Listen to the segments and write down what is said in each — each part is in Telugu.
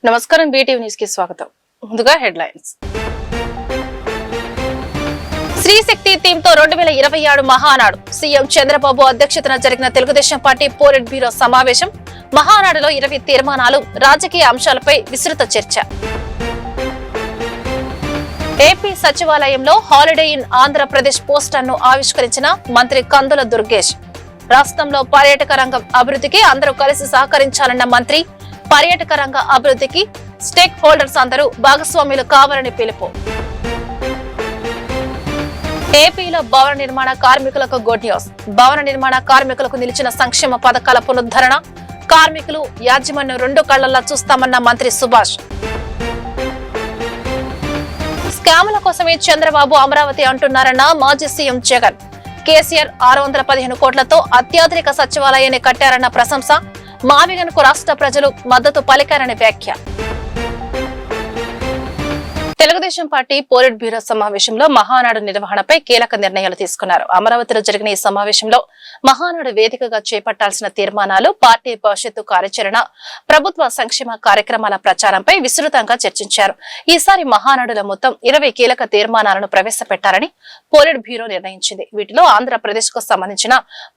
నమస్కారం బీటీవీ న్యూస్ కి స్వాగతం. ముందుగా హెడ్లైన్స్. శ్రీశక్తి టీమ్ తో 2027 మహానాడు సీఎం చంద్రబాబు అధ్యక్షతన జరిగిన తెలుగుదేశం పార్టీ పోలిట్ బ్యూరో సమావేశం. మహానాడులో 20 తీర్మానాలు, రాజకీయ అంశాలపై విస్తృత చర్చ. ఏపీ సచివాలయంలో హాలిడే ఇన్ ఆంధ్రప్రదేశ్ పోస్టర్ను ఆవిష్కరించిన మంత్రి కందుల దుర్గేష్. రాష్ట్రంలో పర్యాటక రంగం అభివృద్ధికి అందరూ కలిసి సహకరించాలన్న మంత్రి. పర్యాటక రంగ అభివృద్ధికి స్టేక్ హోల్డర్స్ అందరూ భాగస్వాములు కావాలని పిలుపు. ఏపీలో భవన నిర్మాణ కార్మికులకు గుడ్ న్యూస్. భవన నిర్మాణ కార్మికులకు నిలిచిన సంక్షేమ పథకాల పునరుద్ధరణ, కార్మికులు యాజమాన్యం 2 కళ్లలా చూస్తామన్న మంత్రి సుభాష్. స్కాముల కోసమే చంద్రబాబు అమరావతి అంటున్నారన్న మాజీ సీఎం జగన్. కేసీఆర్ 615 కోట్లతో అత్యాధునిక సచివాలయాన్ని కట్టారన్న ప్రశంస. మావిగన్కు రాష్ట్ర ప్రజలు మద్దతు పలికారని వ్యాఖ్య. తెలుగుదేశం పార్టీ పోలిట్ బ్యూరో సమావేశంలో మహానాడు నిర్వహణపై కీలక నిర్ణయాలు తీసుకున్నారు. అమరావతిలో జరిగిన ఈ సమావేశంలో మహానాడు వేదికగా చేపట్టాల్సిన తీర్మానాలు, పార్టీ భవిష్యత్తు కార్యాచరణ, ప్రభుత్వ సంక్షేమ కార్యక్రమాల ప్రచారంపై విస్తృతంగా చర్చించారు. ఈసారి మహానాడులో మొత్తం 20 కీలక తీర్మానాలను ప్రవేశపెట్టాలని పోలిట్ బ్యూరో నిర్ణయించింది. వీటిలో ఆంధ్రప్రదేశ్ కు సంబంధించిన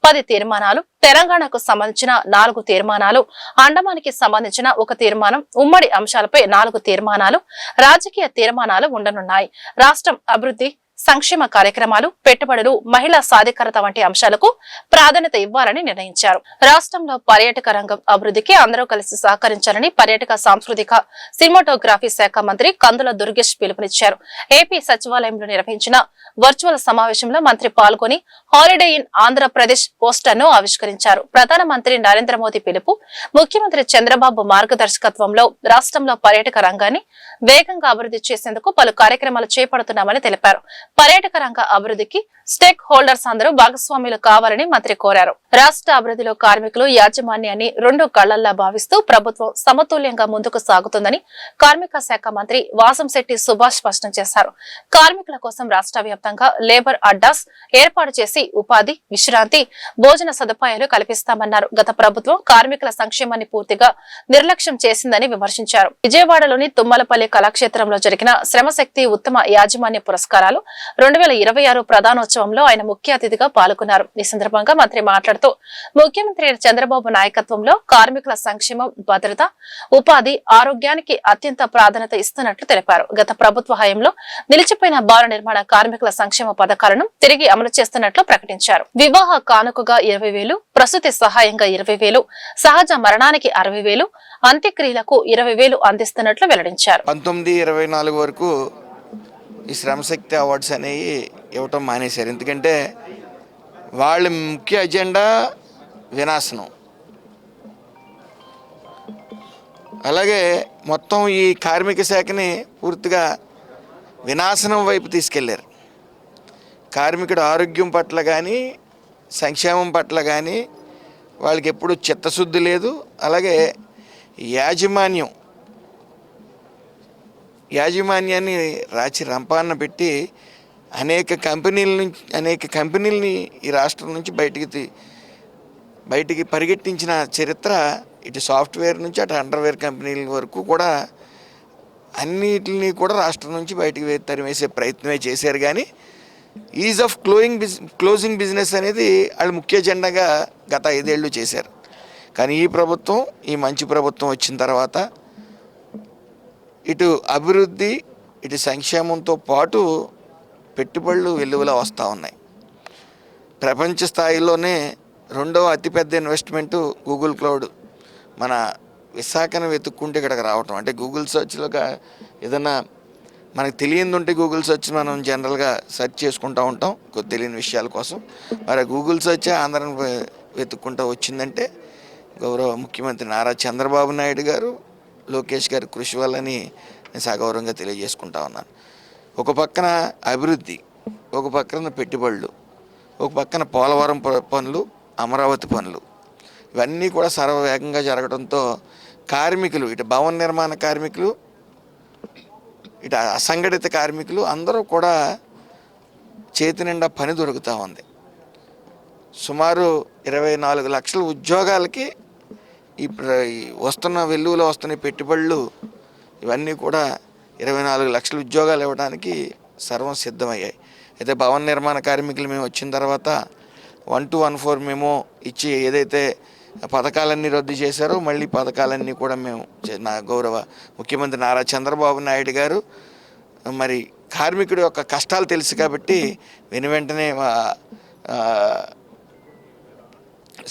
10 తీర్మానాలు, తెలంగాణకు సంబంధించిన 4 తీర్మానాలు, అండమానికి సంబంధించిన 1 తీర్మానం, ఉమ్మడి అంశాలపై 4 తీర్మానాలు, రాజకీయ తీర్మానాలు ఉండనున్నాయి. రాష్ట్రం అభివృద్ధి, సంక్షేమ కార్యక్రమాలు, పెట్టుబడులు, మహిళా సాధికారత వంటి అంశాలకు ప్రాధాన్యత ఇవ్వాలని నిర్ణయించారు. రాష్ట్రంలో పర్యాటక రంగం అభివృద్ధికి అందరూ కలిసి సహకరించాలని పర్యాటక సాంస్కృతిక సినిమాటోగ్రఫీ శాఖ మంత్రి కందుల దుర్గేష్ పిలుపునిచ్చారు. ఏపీ సచివాలయంలో నిర్వహించిన వర్చువల్ సమావేశంలో మంత్రి పాల్గొని హాలిడే ఇన్ ఆంధ్రప్రదేశ్ పోస్టర్ ను ఆవిష్కరించారు. ప్రధానమంత్రి నరేంద్ర మోదీ పిలుపు, ముఖ్యమంత్రి చంద్రబాబు మార్గదర్శకత్వంలో రాష్ట్రంలో పర్యాటక రంగాన్ని వేగంగా అభివృద్ధి చేసేందుకు పలు కార్యక్రమాలు చేపడుతున్నామని తెలిపారు. పర్యాటక రంగ అభివృద్ధికి స్టేక్ హోల్డర్స్ అందరూ భాగస్వాములు కావాలని మంత్రి కోరారు. రాష్ట్ర అభివృద్ధిలో కార్మికులు యాజమాన్యాన్ని 2 కళ్లల్లా భావిస్తూ ప్రభుత్వం సమతుల్యంగా ముందుకు సాగుతుందని కార్మిక శాఖ మంత్రి వాసంశెట్టి సుభాష్ స్పష్టం చేశారు. కార్మికుల కోసం రాష్ట్ర వ్యాప్తంగా లేబర్ అడ్డాస్ ఏర్పాటు చేసి ఉపాధి, విశ్రాంతి, భోజన సదుపాయాలు కల్పిస్తామన్నారు. గత ప్రభుత్వం కార్మికుల సంక్షేమాన్ని పూర్తిగా నిర్లక్ష్యం చేసిందని విమర్శించారు. విజయవాడలోని తుమ్మలపల్లి కళాక్షేత్రంలో జరిగిన శ్రమశక్తి ఉత్తమ యాజమాన్య పురస్కారాలు 2026 ప్రధానోత్సవంలో ఆయన ముఖ్య అతిథిగా పాల్గొన్నారు. ఈ సందర్భంగా మంత్రి మాట్లాడుతూ ముఖ్యమంత్రి చంద్రబాబు నాయకత్వంలో కార్మికుల సంక్షేమం, భద్రత, ఉపాధి, ఆరోగ్యానికి అత్యంత ప్రాధాన్యత ఇస్తున్నట్లు తెలిపారు. గత ప్రభుత్వ హయాంలో నిలిచిపోయిన భవన నిర్మాణ కార్మికుల సంక్షేమ పథకాలను తిరిగి అమలు చేస్తున్నట్లు ప్రకటించారు. వివాహ కానుకగా 20,000, ప్రసూతి సహాయంగా 20,000, సహజ మరణానికి 60,000, అంత్యక్రియలకు 20,000 అందిస్తున్నట్లు వెల్లడించారు. 1924 వరకు ఈ శ్రమశక్తి అవార్డ్స్ అనేవి ఇవ్వటం మానేశారు. ఎందుకంటే వాళ్ళ ముఖ్య ఎజెండా వినాశనం. అలాగే మొత్తం ఈ కార్మిక శాఖని పూర్తిగా వినాశనం వైపు తీసుకెళ్లారు. కార్మికుడు ఆరోగ్యం పట్ల కానీ, సంక్షేమం పట్ల కానీ వాళ్ళకి ఎప్పుడు చిత్తశుద్ధి లేదు. అలాగే యాజమాన్యాన్ని రాచి రంపాన పెట్టి అనేక కంపెనీలని ఈ రాష్ట్రం నుంచి బయటికి పరిగెట్టించిన చరిత్ర ఇటు సాఫ్ట్వేర్ నుంచి అటు అండర్వేర్ కంపెనీల వరకు కూడా అన్నిటిని కూడా రాష్ట్రం నుంచి బయటికి తరిమేసే ప్రయత్నమే చేశారు. కానీ ఈజ్ ఆఫ్ క్లోజింగ్ బిజినెస్ అనేది వాళ్ళు ముఖ్య ఎజెండాగా గత 5 ఏళ్ళు చేశారు. కానీ ఈ మంచి ప్రభుత్వం వచ్చిన తర్వాత ఇటు అభివృద్ధి, ఇటు సంక్షేమంతో పాటు పెట్టుబడులు వెల్లువలా వస్తూ ఉన్నాయి. ప్రపంచ స్థాయిలోనే 2వ అతిపెద్ద ఇన్వెస్ట్మెంటు గూగుల్ క్లౌడ్ మన విశాఖను వెతుక్కుంటే ఇక్కడికి రావటం. అంటే గూగుల్ సర్చ్లో ఏదన్నా మనకు తెలియదు ఉంటే గూగుల్ సెర్చ్ మనం జనరల్గా సెర్చ్ చేసుకుంటూ ఉంటాం తెలియని విషయాల కోసం. మరి గూగుల్ సెర్చ్ ఆంధ్రను వెతుక్కుంటూ వచ్చిందంటే గౌరవ ముఖ్యమంత్రి నారా చంద్రబాబు నాయుడు గారు, లోకేష్ గారి కృషి వల్లని నేను సగౌరవంగా తెలియజేసుకుంటా ఉన్నాను. ఒక పక్కన అభివృద్ధి, ఒక పక్కన పెట్టుబడులు, ఒక పక్కన పోలవరం పనులు, అమరావతి పనులు, ఇవన్నీ కూడా సర్వవేగంగా జరగడంతో కార్మికులు, ఇటు భవన నిర్మాణ కార్మికులు, ఇటు అసంఘటిత కార్మికులు అందరూ కూడా చేతి నిండా పని దొరుకుతూ ఉంది. సుమారు 24 లక్షల ఉద్యోగాలకి ఈ వస్తున్న వెల్లువలో వస్తున్న పెట్టుబడులు ఇవన్నీ కూడా 24 లక్షల ఉద్యోగాలు ఇవ్వడానికి సర్వం సిద్ధమయ్యాయి. అయితే భవన నిర్మాణ కార్మికులు మేము వచ్చిన తర్వాత 1214 మేము ఇచ్చి ఏదైతే పథకాలన్నీ రద్దు చేశారో మళ్ళీ పథకాలన్నీ కూడా మేము నా గౌరవ ముఖ్యమంత్రి నారా చంద్రబాబు నాయుడు గారు మరి కార్మికుడి యొక్క కష్టాలు తెలుసు కాబట్టి వెంటనే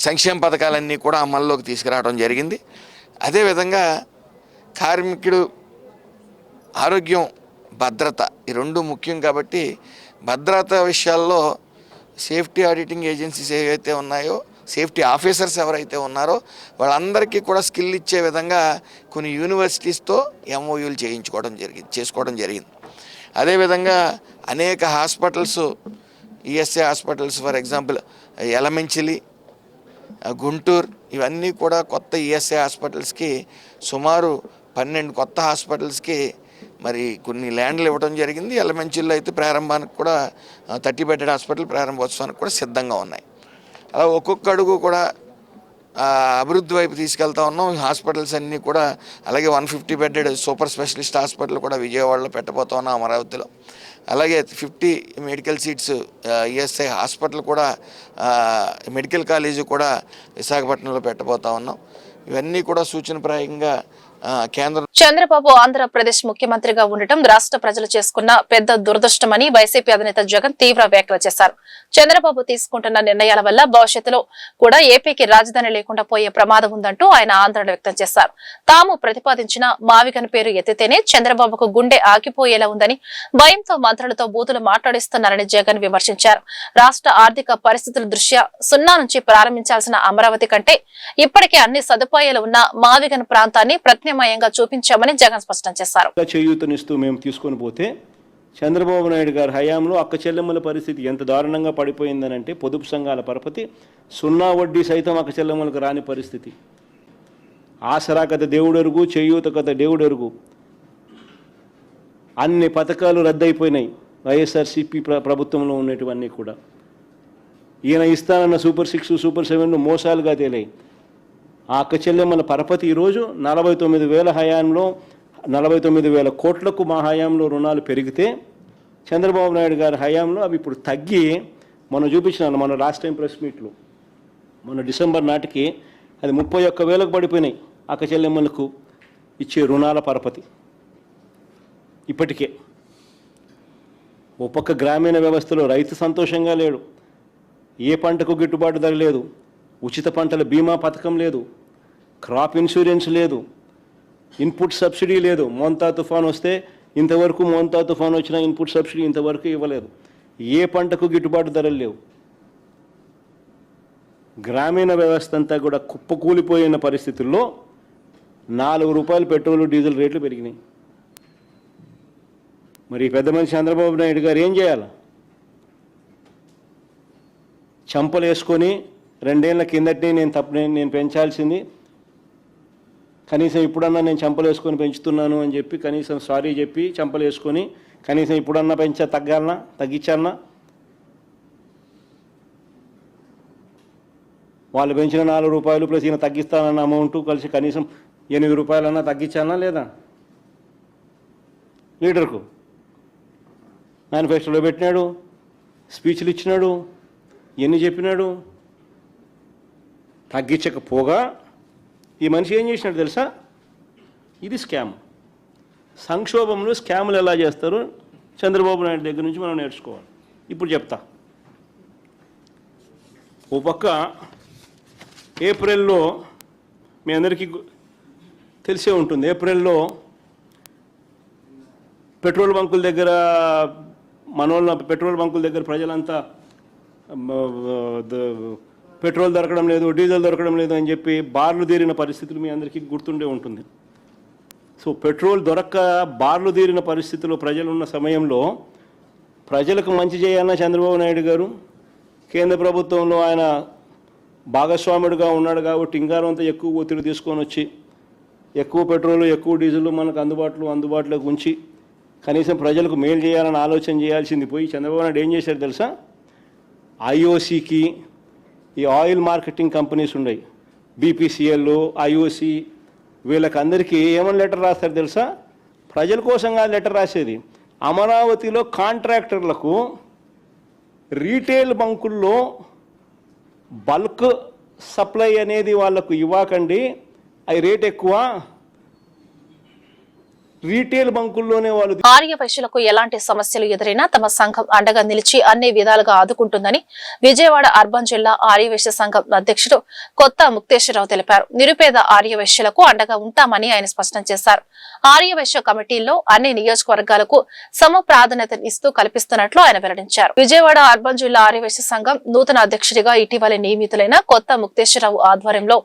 సంక్షేమ పథకాలన్నీ కూడా అమల్లోకి తీసుకురావడం జరిగింది. అదేవిధంగా కార్మికుడు ఆరోగ్యం, భద్రత ఈ రెండు ముఖ్యం కాబట్టి భద్రత విషయాల్లో సేఫ్టీ ఆడిటింగ్ ఏజెన్సీస్ ఏవైతే ఉన్నాయో, సేఫ్టీ ఆఫీసర్స్ ఎవరైతే ఉన్నారో వాళ్ళందరికీ కూడా స్కిల్ ఇచ్చే విధంగా కొన్ని యూనివర్సిటీస్తో ఎంఓయూలు చేసుకోవడం జరిగింది. అదేవిధంగా అనేక hospitals, ESI hospitals for example Yalamanchili, Guntur ఇవన్నీ కూడా కొత్త ఈఎస్ఐ హాస్పిటల్స్కి సుమారు 12 కొత్త హాస్పిటల్స్కి మరి కొన్ని ల్యాండ్లు ఇవ్వడం జరిగింది. యలమంచిల్లో అయితే ప్రారంభానికి కూడా 30 బెడెడ్ హాస్పిటల్ ప్రారంభోత్సవానికి కూడా సిద్ధంగా ఉన్నాయి. అలా ఒక్కొక్క అడుగు కూడా అభివృద్ధి వైపు తీసుకెళ్తా ఉన్నాం. హాస్పిటల్స్ అన్నీ కూడా అలాగే 150 బెడెడ్ సూపర్ స్పెషలిస్ట్ హాస్పిటల్ కూడా విజయవాడలో పెట్టబోతా ఉన్నాం, అమరావతిలో. అలాగే 50 మెడికల్ సీట్స్ ఈఎస్ఐ హాస్పిటల్ కూడా, మెడికల్ కాలేజీ కూడా విశాఖపట్నంలో పెట్టబోతా ఉన్నాం. ఇవన్నీ కూడా సూచనప్రాయంగా కేంద్రం. చంద్రబాబు ఆంధ్రప్రదేశ్ ముఖ్యమంత్రిగా ఉండటం రాష్ట్ర ప్రజలు చేసుకున్న పెద్ద దురదృష్టమని వైసీపీ అధినేత జగన్ తీవ్ర వ్యాఖ్యలు చేశారు. చంద్రబాబు తీసుకుంటున్న నిర్ణయాల వల్ల భవిష్యత్తులో కూడా ఏపీకి రాజధాని లేకుండా పోయే ప్రమాదం ఉందంటూ ఆయన ఆందోళన వ్యక్తం చేశారు. తాము ప్రతిపాదించిన మావిగన్ పేరు ఎత్తితేనే చంద్రబాబుకు గుండె ఆగిపోయేలా ఉందని, భయంతో మంత్రులతో బూతులు మాట్లాడిస్తున్నారని జగన్ విమర్శించారు. రాష్ట్ర ఆర్థిక పరిస్థితుల దృష్ట్యా 0 నుంచి ప్రారంభించాల్సిన అమరావతి కంటే ఇప్పటికే అన్ని సదుపాయాలు ఉన్న మావిగన్ ప్రాంతాన్ని ప్రత్యామ్నాయంగా చూపించామని జగన్ స్పష్టం చేశారు. చేయూతనిస్తూ మేము తీసుకొని పోతే చంద్రబాబు నాయుడు గారి హయాంలో అక్క చెల్లెమ్మల పరిస్థితి ఎంత దారుణంగా పడిపోయిందనంటే పొదుపు సంఘాల పరపతి 0 వడ్డీ సైతం అక్క చెల్లెమ్మలకు రాని పరిస్థితి. ఆసరా కథ దేవుడెరుగు, చేయూత కథ దేవుడెరుగు. అన్ని పథకాలు రద్దయిపోయినాయి వైఎస్ఆర్సీపీ ప్రభుత్వంలో ఉన్నటువన్నీ కూడా. ఈయన ఇస్తానన్న సూపర్ 6, సూపర్ 7 మోసాలుగా తేలాయి. ఆ అక్క చెల్లెమ్మల పరపతి ఈరోజు 49,000 హయాంలో 49,000 కోట్లకు మా హయాంలో రుణాలు పెరిగితే చంద్రబాబు నాయుడు గారి హయాంలో అవి ఇప్పుడు తగ్గి, మనం చూపించినాను మన లాస్ట్ టైం ప్రెస్ మీట్లో, మన డిసెంబర్ నాటికి అది 31,000కు పడిపోయినాయి అక్క చెల్లెమ్మలకు ఇచ్చే రుణాల పరపతి. ఇప్పటికే ఓ పక్క గ్రామీణ వ్యవస్థలో రైతు సంతోషంగా లేడు, ఏ పంటకు గిట్టుబాటు ధర లేదు, ఉచిత పంటల బీమా పథకం లేదు, క్రాప్ ఇన్సూరెన్స్ లేదు, ఇన్పుట్ సబ్సిడీ లేదు. మోంతా తుఫాన్ వస్తే ఇంతవరకు మోంతా తుఫాన్ వచ్చిన ఇన్పుట్ సబ్సిడీ ఇంతవరకు ఇవ్వలేదు. ఏ పంటకు గిట్టుబాటు ధరలు లేవు. గ్రామీణ వ్యవస్థ అంతా కూడా కుప్పకూలిపోయిన పరిస్థితుల్లో 4 రూపాయలు పెట్రోలు డీజిల్ రేట్లు పెరిగినాయి. మరి పెద్ద మనిషి చంద్రబాబు నాయుడు గారు ఏం చేయాలి? చంపలు వేసుకొని 2 ఏళ్ల కిందటి నేను పెంచాల్సింది, కనీసం ఇప్పుడన్నా నేను చంపలు వేసుకొని పెంచుతున్నాను అని చెప్పి కనీసం సారీ చెప్పి చంపలు వేసుకొని కనీసం ఇప్పుడన్నా తగ్గించాలన్నా? వాళ్ళు పెంచిన 4 రూపాయలు ప్లస్ ఈయన తగ్గిస్తానన్న అమౌంట్ కలిసి కనీసం 8 రూపాయలన్నా తగ్గించాలన్నా లేదా? లీటర్కు మేనిఫెస్టోలో పెట్టినాడు, స్పీచ్లు ఇచ్చినాడు, ఎన్ని చెప్పినాడు. తగ్గించకపోగా ఈ మనిషి ఏం చేసినాడు తెలుసా? ఇది స్కామ్. సంక్షోభంలో స్కాములు ఎలా చేస్తారు చంద్రబాబు నాయుడు దగ్గర నుంచి మనం నేర్చుకోవాలి. ఇప్పుడు చెప్తా. ఓ పక్క ఏప్రిల్లో మీ అందరికీ తెలిసే ఉంటుంది, ఏప్రిల్లో పెట్రోల్ బంకుల దగ్గర పెట్రోల్ బంకుల దగ్గర ప్రజలంతా పెట్రోల్ దొరకడం లేదు, డీజిల్ దొరకడం లేదు అని చెప్పి బార్లు తీరిన పరిస్థితులు మీ అందరికీ గుర్తుండే ఉంటుంది. సో పెట్రోల్ దొరక్క బార్లు తీరిన పరిస్థితుల్లో ప్రజలు ఉన్న సమయంలో ప్రజలకు మంచి చేయాలన్న చంద్రబాబు నాయుడు గారు కేంద్ర ప్రభుత్వంలో ఆయన భాగస్వాముడిగా ఉన్నాడు కాబట్టి ఇంగారంతా ఎక్కువ ఒత్తిడి తీసుకొని వచ్చి ఎక్కువ పెట్రోలు ఎక్కువ డీజిల్ మనకు అందుబాటులోకి ఉంచి కనీసం ప్రజలకు మేలు చేయాలని ఆలోచన చేయాల్సింది పోయి చంద్రబాబు నాయుడు ఏం చేశారు తెలుసా? ఐఓసీకి, ఈ ఆయిల్ మార్కెటింగ్ కంపెనీస్ ఉన్నాయి, బీపీసీఎల్, ఐఓసీ, వీళ్ళకందరికీ ఏమని లెటర్ రాస్తారు తెలుసా? ప్రజల కోసంగా లెటర్ రాసేది. అమరావతిలో కాంట్రాక్టర్లకు రీటైల్ బంకుల్లో బల్క్ సప్లై అనేది వాళ్ళకు ఇవ్వకండి, అవి రేట్ ఎక్కువ, రీటైల్ బంకుల్లోనే వాళ్ళు. ఆర్యవైశ్యులకు ఎలాంటి సమస్యలు ఎదురైనా తమ సంఘం అండగా నిలిచి అన్ని విధాలుగా ఆదుకుంటుందని విజయవాడ అర్బన్ జిల్లా ఆర్యవైశ్య సంఘం అధ్యక్షుడు కొత్త ముక్తేశ్వరరావు తెలిపారు. నిరుపేద ఆర్యవైశ్యులకు అండగా ఉంటామని ఆయన స్పష్టం చేశారు. ఆర్యవైశ్య కమిటీల్లో అన్ని నియోజకవర్గాలకు సమ ప్రాధాన్యత ఇస్తూ కల్పిస్తున్నట్లు ఆయన వెల్లడించారు. విజయవాడ అర్బన్ జిల్లా ఆర్యవైశ్య సంఘం నూతన అధ్యక్షుడిగా ఇటీవల నియమితులైన కొత్త ముక్తేశ్వరరావు ఆధ్వర్యంలో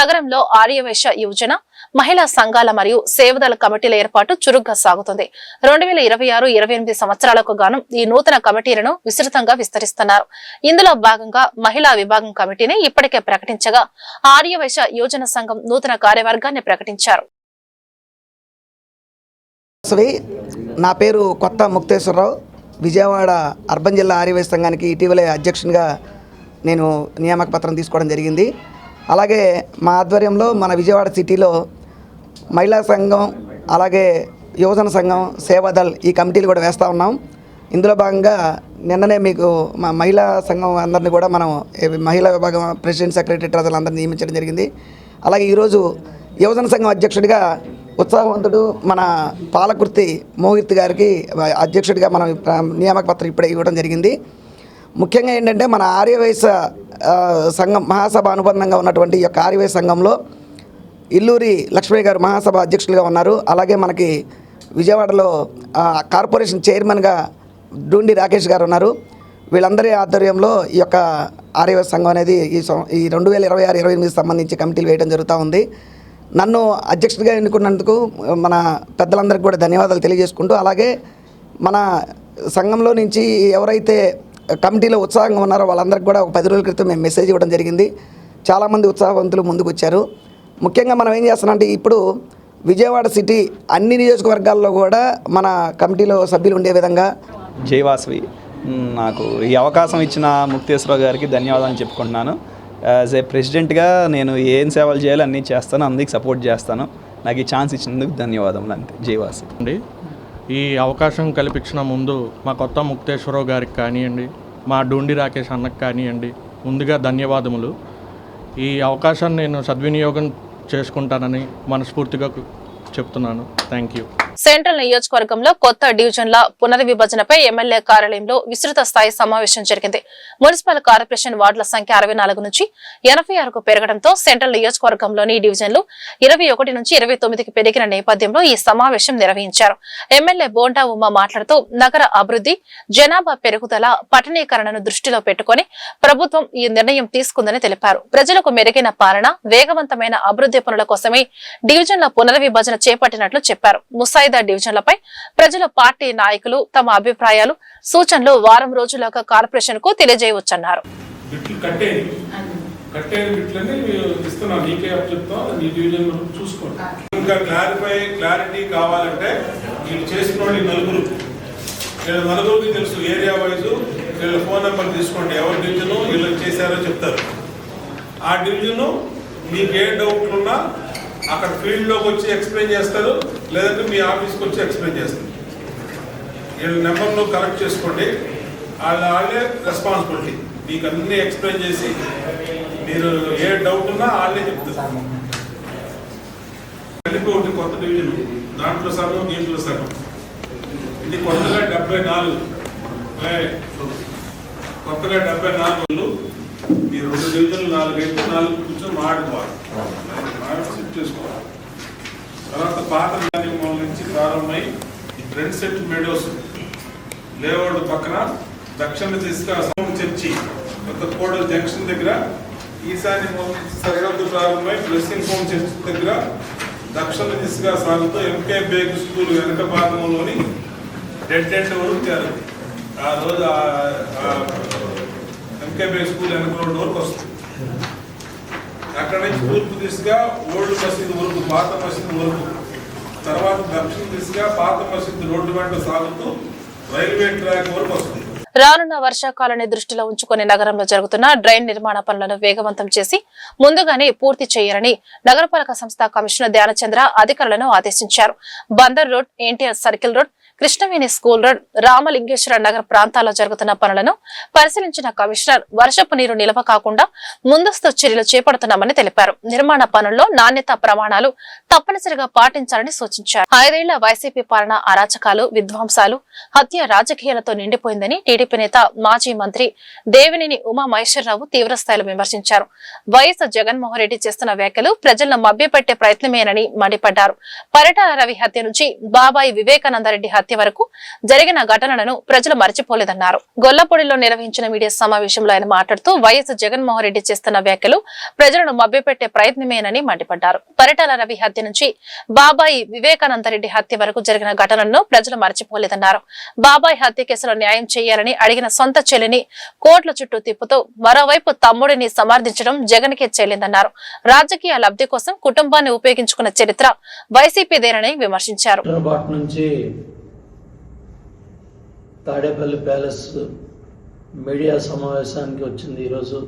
నగరంలో ఆర్యవైశ్య యువజన మహిళా సంఘాల మరియు సేవదళ కమిటీల ఏర్పాటు చురుగ్గా సాగుతుంది. 2026-28 సంవత్సరాలకు గాను ఈ నూతన కమిటీలను విస్తృతంగా విస్తరిస్తున్నారు. ఇందులో భాగంగా మహిళా విభాగం కమిటీని ఇప్పటికే ప్రకటించగా ఆర్యవైశ్య యువజన సంఘం నూతన కార్యవర్గాన్ని ప్రకటించారు. నా పేరు కొత్త ముక్తేశ్వరరావు. విజయవాడ అర్బన్ జిల్లా ఆర్యవైశ్య సంఘానికి ఇటీవలే అధ్యక్షునిగా నేను నియామక పత్రం తీసుకోవడం జరిగింది. అలాగే మా ఆధ్వర్యంలో మన విజయవాడ సిటీలో మహిళా సంఘం, అలాగే యువజన సంఘం, సేవాదల్ ఈ కమిటీలు కూడా వేస్తూ ఉన్నాం. ఇందులో భాగంగా నిన్ననే మీకు మా మహిళా సంఘం అందరినీ కూడా మనం మహిళా విభాగం ప్రెసిడెంట్, సెక్రటరీ, ట్రెజరర్ అందరినీ నియమించడం జరిగింది. అలాగే ఈరోజు యువజన సంఘం అధ్యక్షుడిగా ఉత్సాహవంతుడు మన పాలకుర్తి మోహిత్ గారికి అధ్యక్షుడిగా మనం నియామక పత్రం ఇప్పుడే ఇవ్వడం జరిగింది. ముఖ్యంగా ఏంటంటే మన ఆర్యవైశ్య సంఘం మహాసభ అనుబంధంగా ఉన్నటువంటి ఈ యొక్క ఆర్యవైశ్య సంఘంలో ఇల్లూరి లక్ష్మీ గారు మహాసభ అధ్యక్షులుగా ఉన్నారు. అలాగే మనకి విజయవాడలో కార్పొరేషన్ చైర్మన్గా డూండి రాకేష్ గారు ఉన్నారు. వీళ్ళందరి ఆధ్వర్యంలో ఈ యొక్క ఆర్యవైశ్య సంఘం అనేది ఈ 2026-28 సంబంధించి కమిటీలు వేయడం జరుగుతూ ఉంది. నన్ను అధ్యక్షుడిగా ఎన్నుకున్నందుకు మన పెద్దలందరికీ కూడా ధన్యవాదాలు తెలియజేసుకుంటూ, అలాగే మన సంఘంలో నుంచి ఎవరైతే కమిటీలో ఉత్సాహంగా ఉన్నారో వాళ్ళందరికీ కూడా ఒక 10 రోజుల క్రితం మేము మెసేజ్ ఇవ్వడం జరిగింది. చాలామంది ఉత్సాహవంతులు ముందుకు వచ్చారు. ముఖ్యంగా మనం ఏం చేస్తున్నామంటే ఇప్పుడు విజయవాడ సిటీ అన్ని నియోజకవర్గాల్లో కూడా మన కమిటీలో సభ్యులు ఉండే విధంగా. జై వాసవి. నాకు ఈ అవకాశం ఇచ్చిన ముక్తేశ్వరరావు గారికి ధన్యవాదాలు చెప్పుకుంటున్నాను. యాజ్ ఏ ప్రెసిడెంట్గా నేను ఏం సేవలు చేయాలో అన్నీ చేస్తాను, అందరికి సపోర్ట్ చేస్తాను. నాకు ఈ ఛాన్స్ ఇచ్చినందుకు ధన్యవాదములు. అంతే. జై వాసవి అండి. ఈ అవకాశం కల్పించిన ముందు మా కొత్త ముక్తేశ్వరరావు గారికి కానివ్వండి, మా డూండి రాకేష్ అన్నకు కానివ్వండి, ముందుగా ధన్యవాదములు. ఈ అవకాశాన్ని నేను సద్వినియోగం చేసుకుంటానని మనస్ఫూర్తిగా చెప్తున్నాను. Thank you. సెంట్రల్ నియోజకవర్గంలో కొత్త డివిజన్ల పునర్విభజనపై ఎమ్మెల్యే కార్యాలయంలో విస్తృత స్థాయి సమావేశం జరిగింది. మున్సిపల్ కార్పొరేషన్ వార్డుల సంఖ్య 64 నుంచి 86కు పెరగడంతో సెంట్రల్ నియోజకవర్గంలోని డివిజన్లు 21 నుంచి 29కి పెరిగిన నేపథ్యంలో ఈ సమావేశం నిర్వహించారు. ఎమ్మెల్యే బోండా ఉమా మాట్లాడుతూ నగర అభివృద్ధి, జనాభా పెరుగుదల, పట్టణీకరణను దృష్టిలో పెట్టుకుని ప్రభుత్వం ఈ నిర్ణయం తీసుకుందని తెలిపారు. ప్రజలకు మెరుగైన పాలన, వేగవంతమైన అభివృద్ధి పనుల కోసమే డివిజన్ల పునర్విభజన చేపట్టినట్లు చెప్పారు. ముసాయిదా డివిజన్లపై ప్రజల పార్టీ నాయకులు తమ అభిప్రాయాలు, సూచనలు వారం రోజులుగా కార్పొరేషన్ కు తెలియజేయవచ్చన్నారు. క్లారిటీ కావాలంటే వీళ్ళు చేసిన వాళ్ళు నలుగురికి తెలుసు. ఏరియా వైజ్ వీళ్ళ ఫోన్ నెంబర్ తీసుకోండి, ఎవరి డివిజను వీళ్ళు చేశారో చెప్తారు. ఆ డివిజను మీకు ఏ డౌట్లు ఉన్నా అక్కడ ఫీల్డ్లోకి వచ్చి ఎక్స్ప్లెయిన్ చేస్తారు, లేదంటే మీ ఆఫీస్కి వచ్చి ఎక్స్ప్లెయిన్ చేస్తారు. వీళ్ళ నెంబర్లో కలెక్ట్ చేసుకోండి. వాళ్ళే రెస్పాన్సిబిలిటీ మీకు అన్నీ ఎక్స్ప్లెయిన్ చేసి మీరు ఏ డౌట్ ఉన్నా వాళ్ళే చెప్తారు. కలిపి ఒకటి కొత్త డివిజన్, దాంట్లో సగం దీంట్లో సగం. ఇది కొత్తగా 74 కొత్తగా 74 ఈ 2 డివిజన్లు 4 అయితే 4 కూర్చొని మాడుకోవాలి, షిఫ్ట్ చేసుకోవాలి. తర్వాత పాత నిర్మాణం నుంచి ప్రారంభమై ఫ్రంట్ సెట్ మెడోస్ లేఅవుట్ పక్కన దక్షిణ దిశగా చర్చి కొత్త కోడల జంక్షన్ దగ్గర ఈశాన్య సరిహద్దు ప్రారంభమై బ్లెస్సింగ్ హోమ్ చర్చ్ దగ్గర దక్షిణ దిశగా సాగుతూ ఎంకే బేగ్ స్కూల్ వెనక భాగంలోని డెడ్ ఎండ్ వరకు చేరారు. ఆ రోజు ఎంకే బేగ్ స్కూల్ వెనక రోడ్డు వరకు వస్తుంది. అక్కడ నుంచి తూర్పు దిశగా ఓల్డ్ మసీద్ వరకు, పాత మసీద్ వరకు, తర్వాత దక్షిణ దిశగా పాత మసీద్ రోడ్డు వెంట సాగుతూ రైల్వే ట్రాక్ వరకు వస్తుంది. రానున్న వర్షాకాలాన్ని దృష్టిలో ఉంచుకుని నగరంలో జరుగుతున్న డ్రైన్ నిర్మాణ పనులను వేగవంతం చేసి ముందుగానే పూర్తి చేయాలని నగరపాలక సంస్థ కమిషనర్ ధ్యానచంద్ర అధికారులను ఆదేశించారు. Bandar road, NTR circle road, Krishnaveni school road, Ramalingeswara Nagar ప్రాంతాల్లో జరుగుతున్న పనులను పరిశీలించిన కమిషనర్ వర్షపు నీరు నిల్వ కాకుండా ముందస్తు చర్యలు చేపడుతున్నామని తెలిపారు. నిర్మాణ పనుల్లో నాణ్యత ప్రమాణాలు తప్పనిసరిగా పాటించాలని సూచించారు. 5 ఏళ్ల వైసీపీ పాలన అరాచకాలు, విధ్వంసాలు, హత్య రాజకీయాలతో నిండిపోయిందని టీడీపీ నేత మాజీ మంత్రి దేవినేని ఉమామహేశ్వరరావు తీవ్రస్థాయిలో విమర్శించారు. వైఎస్ జగన్మోహన్ రెడ్డి చేస్తున్న వ్యాఖ్యలు ప్రజలను మభ్యపెట్టే ప్రయత్నమేనని మండిపడ్డారు. పరిటాల రవి హత్య నుంచి బాబాయి వివేకానందరెడ్డి హత్య వరకు జరిగిన ఘటనలను ప్రజలు మర్చిపోలేదన్నారు. గొల్లపూడిలో నిర్వహించిన మీడియా సమావేశంలో ఆయన మాట్లాడుతూ వైఎస్ జగన్మోహన్ రెడ్డి చేస్తున్న వ్యాఖ్యలు ప్రజలను మభ్యపెట్టే ప్రయత్నమేనని మండిపడ్డారు. పరిటాల రవి హత్య నుంచి బాబాయి వివేకానందరెడ్డి హత్య వరకు జరిగిన ఘటనలను ప్రజలు మర్చిపోలేదన్నారు. బాబాయి హత్య కేసులో న్యాయం చేయాలని అడిగిన సొంత చెల్లిని కోర్టుల చుట్టూ తిప్పుతూ మరోవైపు తమ్ముడిని సమర్థించడం జగన్కే చెల్లిందన్నారు. రాజకీయ లబ్ధి కోసం కుటుంబాన్ని ఉపయోగించుకున్న చరిత్ర వైసీపీదేనని విమర్శించారు. తాడేపల్లి ప్యాలెస్ మీడియా సమావేశానికి వచ్చింది. ఈరోజు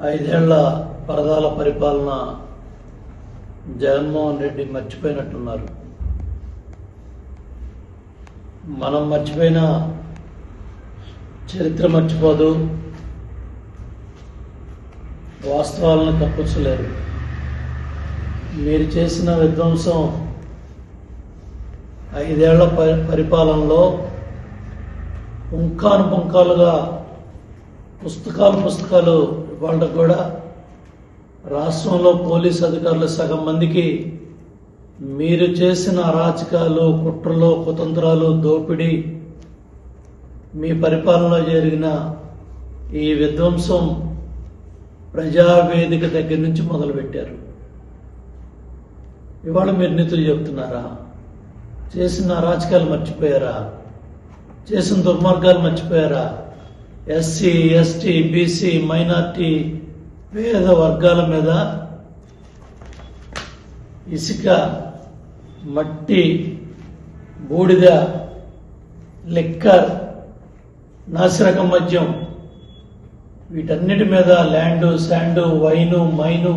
5 ఏళ్ల పరదాల పరిపాలన జగన్మోహన్ రెడ్డి మర్చిపోయినట్టున్నారు. మనం మర్చిపోయిన చరిత్ర మర్చిపోదు, వాస్తవాలను కప్పించలేరు. మీరు చేసిన విధ్వంసం 5 ఏళ్ల పరిపాలనలో పుంకాలుగా పుస్తకాలు ఇవాళ కూడా రాష్ట్రంలో పోలీస్ అధికారులు సగం మందికి మీరు చేసిన అరాచకాలు, కుట్రలు, కుతంత్రాలు, దోపిడీ, మీ పరిపాలనలో జరిగిన ఈ విధ్వంసం ప్రజావేదిక దగ్గర నుంచి మొదలుపెట్టారు. ఇవాళ మీరు నీతులు చెప్తున్నారా? చేసిన అరాచకాలు మర్చిపోయారా? చేసిన దుర్మార్గాలు మర్చిపోయారా? ఎస్సీ, ఎస్టీ, బీసీ, మైనార్టీ, పేద వర్గాల మీద ఇసుక, మట్టి, బూడిద, లిక్కర్, నాసిరకం మద్యం, వీటన్నిటి మీద ల్యాండు, శాండు, వైను, మైను,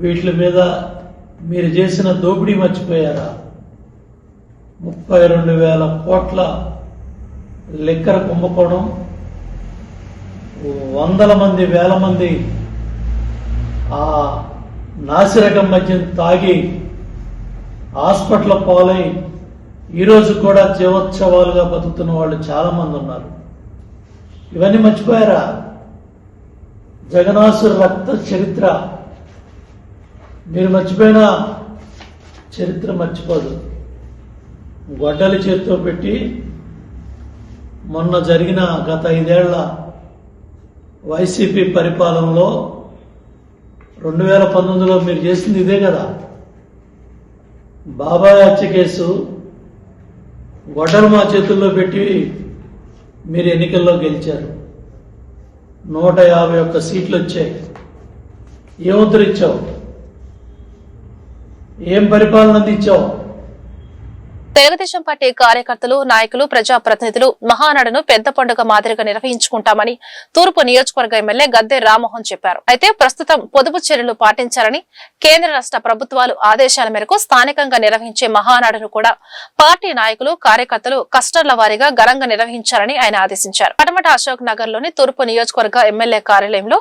వీటి మీద మీరు చేసిన దోపిడీ మర్చిపోయారా? 32,000 కోట్ల లిక్కర్ కుంభకోణం, వందల మంది, వేల మంది ఆ నాసిరకం మద్యం తాగి హాస్పిటల్ పాలై ఈరోజు కూడా జీవోత్సవాలుగా బతుకుతున్న వాళ్ళు చాలా మంది ఉన్నారు. ఇవన్నీ మర్చిపోయారా? జగనాసుర రక్త చరిత్ర మీరు మర్చిపోయిన చరిత్ర మర్చిపోదు. గొడ్డలి చేతితో పెట్టి మొన్న జరిగిన గత 5 ఏళ్ల వైసీపీ పరిపాలనలో 2019లో మీరు చేసింది ఇదే కదా. బాబాయ్ హత్య కేసు గొడ్డలు మా చేతుల్లో పెట్టి మీరు ఎన్నికల్లో గెలిచారు. 151 సీట్లు వచ్చాయి. ఏం ఉద్ధరించావు? ఏం పరిపాలన అందించావు? తెలుగుదేశం పార్టీ కార్యకర్తలు, నాయకులు, ప్రజాప్రతినిధులు మహానాడును పెద్ద పండుగ మాదిరిగా నిర్వహించుకుంటామని తూర్పు నియోజకవర్గ ఎమ్మెల్యే గద్దె రామ్మోహన్ చెప్పారు. అయితే ప్రస్తుతం పొదుపు చర్యలు పాటించాలని కేంద్ర రాష్ట్ర ప్రభుత్వాలు ఆదేశాల మేరకు స్థానికంగా నిర్వహించే మహానాడును కూడా పార్టీ నాయకులు, కార్యకర్తలు కస్టర్ల వారీగా ఘనంగా నిర్వహించాలని ఆయన ఆదేశించారు. పటమట అశోక్ నగర్ లోని తూర్పు నియోజకవర్గ ఎమ్మెల్యే కార్యాలయంలో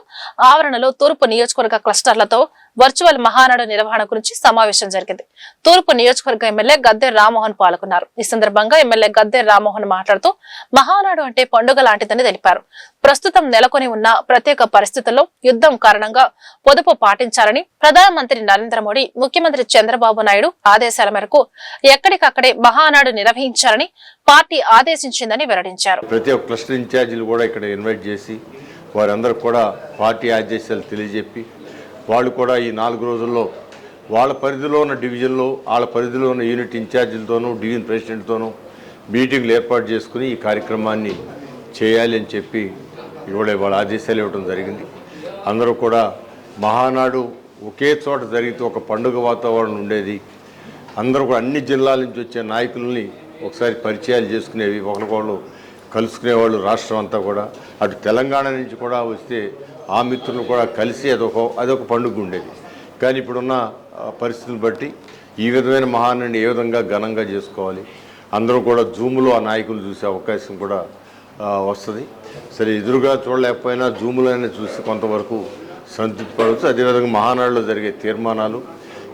ఆవరణలో తూర్పు నియోజకవర్గ క్లస్టర్లతో వర్చువల్ మహానాడు నిర్వహణ గురించి సమావేశం జరిగింది. తూర్పు నియోజకవర్గ ఎమ్మెల్యే గద్దె రామ్మోహన్ పాల్గొన్నారు. ఈ సందర్భంగా ఎమ్మెల్యే గద్దె రామ్మోహన్ మాట్లాడుతూ మహానాడు అంటే పండుగ లాంటిదని తెలిపారు. ప్రస్తుతం నెలకొని ఉన్న ప్రత్యేక పరిస్థితుల్లో యుద్ధం కారణంగా పొదుపు పాటించాలని ప్రధానమంత్రి నరేంద్ర మోడీ, ముఖ్యమంత్రి చంద్రబాబు నాయుడు ఆదేశాల మేరకు ఎక్కడికక్కడే మహానాడు నిర్వహించాలని పార్టీ ఆదేశించిందని వెల్లడించారు. ప్రతి ఒక్క క్లస్టర్ ఇన్ఛార్జీలు కూడా ఇక్కడ ఇన్వైట్ చేసి వారందరూ కూడా పార్టీ ఆదేశాలు తెలియజెప్పి వాళ్ళు కూడా ఈ 4 రోజుల్లో వాళ్ళ పరిధిలో ఉన్న డివిజన్లో, వాళ్ళ పరిధిలో ఉన్న యూనిట్ ఇన్ఛార్జీలతోనూ, డివిజన్ ప్రెసిడెంట్తోనూ మీటింగ్లు ఏర్పాటు చేసుకుని ఈ కార్యక్రమాన్ని చేయాలి అని చెప్పి వాళ్ళ ఆదేశాలు ఇవ్వడం జరిగింది. అందరూ కూడా మహానాడు ఒకే చోట జరిగితే ఒక పండుగ వాతావరణం ఉండేది. అందరూ కూడా అన్ని జిల్లాల నుంచి వచ్చే నాయకుల్ని ఒకసారి పరిచయాలు చేసుకునేవి, ఒకరికొకళ్ళు కలుసుకునేవాళ్ళు. రాష్ట్రం అంతా కూడా అటు తెలంగాణ నుంచి కూడా వస్తే ఆ మిత్రులు కూడా కలిసి అదొక పండుగ ఉండేది. కానీ ఇప్పుడున్న పరిస్థితులను బట్టి ఈ విధమైన మహానాడిని ఏ విధంగా ఘనంగా చేసుకోవాలి, అందరూ కూడా జూములో ఆ నాయకులు చూసే అవకాశం కూడా వస్తుంది. సరే, ఎదురుగా చూడలేకపోయినా జూములోనే చూసి కొంతవరకు సంతృప్తి పడవచ్చు. అదేవిధంగా మహానాడులో జరిగే తీర్మానాలు,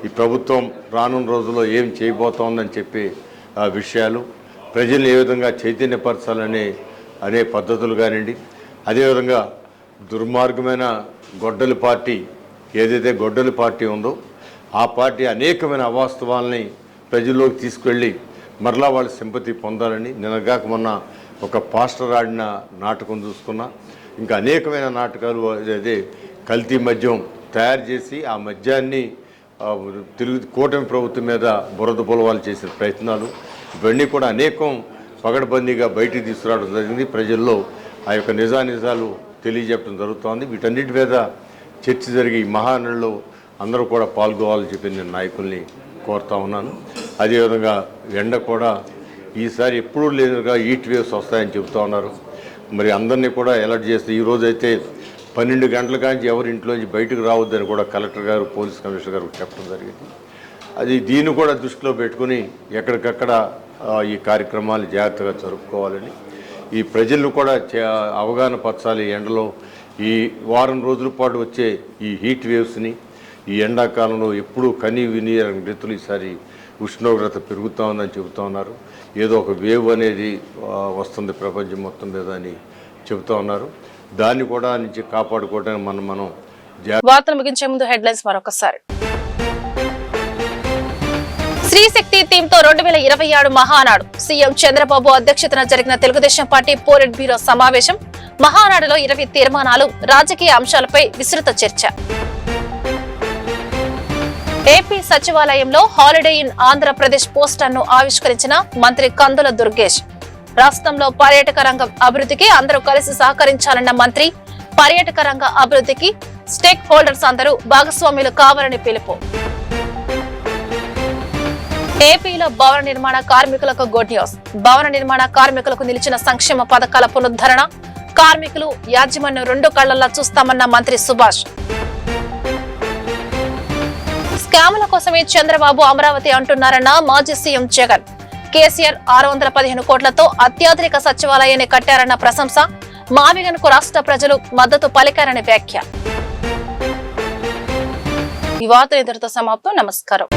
ఈ ప్రభుత్వం రానున్న రోజుల్లో ఏం చేయబోతోందని చెప్పే విషయాలు, ప్రజల్ని ఏ విధంగా చైతన్యపరచాలనే పద్ధతులు కానివ్వండి, అదేవిధంగా దుర్మార్గమైన గొడ్డలి పార్టీ ఏదైతే గొడ్డలి పార్టీ ఉందో ఆ పార్టీ అనేకమైన అవాస్తవాల్ని ప్రజల్లోకి తీసుకెళ్ళి మరలా వాళ్ళ సింపతి పొందాలని, నిన్నగాక మొన్న ఒక పాస్టర్ ఆడిన నాటకం చూసుకున్నా, ఇంకా అనేకమైన నాటకాలు అదే కల్తీ మద్యం తయారు చేసి ఆ మద్యాన్ని కూటమి ప్రభుత్వం మీద బురద బులవాలు చేసిన ప్రయత్నాలు, ఇవన్నీ కూడా అనేకం పగడబందీగా బయటికి తీసుకురావడం జరిగింది. ప్రజల్లో ఆ యొక్క నిజానిజాలు తెలియజెప్పడం జరుగుతోంది. వీటన్నిటి మీద చర్చ జరిగి ఈ మహానాడులో అందరూ కూడా పాల్గొవాలని చెప్పి నేను నాయకుల్ని కోరుతా ఉన్నాను. అదేవిధంగా ఎండ కూడా ఈసారి ఎప్పుడూ లేదుగా హీట్ వేవ్స్ వస్తాయని చెబుతూ ఉన్నారు. మరి అందరినీ కూడా అలర్ట్ చేస్తే ఈరోజైతే 12 గంటల కాంచి ఎవరి ఇంట్లోంచి బయటకు రావద్దని కూడా కలెక్టర్ గారు, పోలీస్ కమిషనర్ గారు చెప్పడం జరిగింది. దీన్ని కూడా దృష్టిలో పెట్టుకుని ఎక్కడికక్కడ ఈ కార్యక్రమాలు జాగ్రత్తగా జరుపుకోవాలని, ఈ ప్రజలను కూడా అవగాహన పరచాలి. ఎండలో ఈ వారం రోజుల పాటు వచ్చే ఈ హీట్ వేవ్స్ని, ఈ ఎండాకాలంలో ఎప్పుడూ కని విని రీతులు ఈసారి ఉష్ణోగ్రత పెరుగుతూ ఉందని చెబుతూ ఉన్నారు. ఏదో ఒక వేవ్ అనేది వస్తుంది ప్రపంచం మొత్తం మీద అని చెబుతూ ఉన్నారు. దాన్ని కూడా నుంచి కాపాడుకోవడానికి మనం వార్తలు ముగించే ముందు హెడ్లైన్స్ మరొకసారి. శ్రీశక్తి థీమ్ తో 2027 మహానాడు సీఎం చంద్రబాబు అధ్యక్షతన జరిగిన తెలుగుదేశం పార్టీ పోలిట్ బ్యూరో సమావేశం. మహానాడులో 20 తీర్మానాలు, రాజకీయ అంశాలపై విస్తృత చర్చ. ఏపీ సచివాలయంలో హాలిడే ఇన్ ఆంధ్రప్రదేశ్ పోస్టర్ ను ఆవిష్కరించిన మంత్రి కందుల దుర్గేష్. రాష్ట్రంలో పర్యాటక రంగం అభివృద్ధికి అందరూ కలిసి సహకరించాలన్న మంత్రి. పర్యాటక రంగ అభివృద్ధికి స్టేక్ హోల్డర్స్ అందరూ భాగస్వాములు కావాలని పిలుపు. ఏపీలో భవన నిర్మాణ కార్మికులకు గుడ్ న్యూస్. భవన నిర్మాణ కార్మికులకు నిలిచిన సంక్షేమ పథకాల పునరుద్ధరణ, కార్మికులు యాజమాన్యం 2 కళ్లలా చూస్తామన్న మంత్రి సుభాష్. స్కాముల కోసమే చంద్రబాబు అమరావతి అంటున్నారన్న మాజీ సీఎం జగన్. కేసీఆర్ 615 కోట్లతో అత్యాధునిక సచివాలయాన్ని కట్టారన్న ప్రశంస. మావిగన్కు రాష్ట్ర ప్రజలు మద్దతు పలికారని వ్యాఖ్య. ఈ వార్త ఇంతటితో సమాప్తం. నమస్కారం.